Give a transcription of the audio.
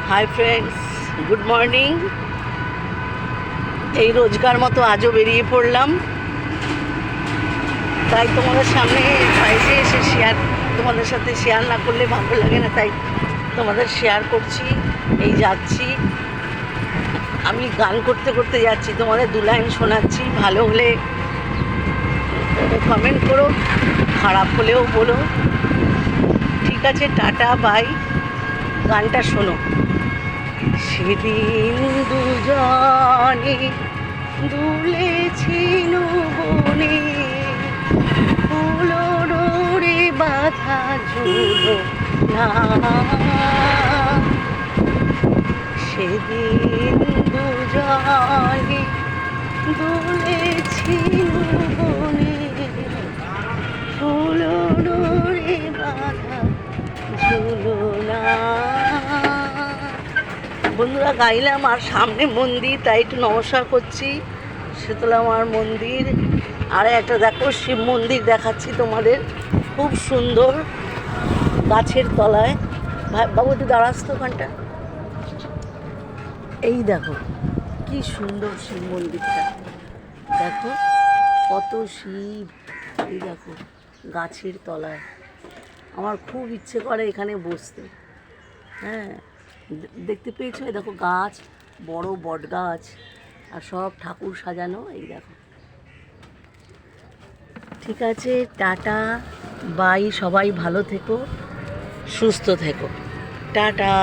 Hi friends, good morning. এই রোজকার মতো আজও বেরিয়ে পড়লাম, তাই তোমাদের সামনে বাইরে এসে তোমাদের সাথে শেয়ার না করলে ভালো লাগে না, তাই তোমাদের শেয়ার করছি। এই যাচ্ছি, আমি গান করতে করতে যাচ্ছি, তোমাদের 2 লাইন শোনাচ্ছি। ভালো হলে কমেন্ট করো, খারাপ হলেও বলো। ঠিক আছে, টাটা, বাই। গানটা শোনো। সেদিন দুজনে দুলেছি বনে, ফুলো ডোরে বাঁধা ঝুলো না। সেদিন দুজনে দুলেছি বনে, ফুলো ডোরে বাঁধা ঝুলো না। বন্ধুরা, গাইলাম, আর সামনে মন্দির, তাই একটু নমস্কার করছি। শীতলা মার মন্দির। আর একটা দেখো, শিব মন্দির দেখাচ্ছি তোমাদের, খুব সুন্দর, গাছের তলায়। বাবু একটু দাঁড়াস তো ওখানটা। এই দেখো কি সুন্দর শিব মন্দিরটা, দেখো কত শিব। এই দেখো গাছের তলায়, আমার খুব ইচ্ছে করে এখানে বসতে। হ্যাঁ, দেখতে পেয়েছো? এই দেখো গাছ, বড় বট গাছ, আর সব ঠাকুর সাজানো। এই দেখো। ঠিক আছে, টাটা, বাই। সবাই ভালো থেকো, সুস্থ থেকো, টাটা।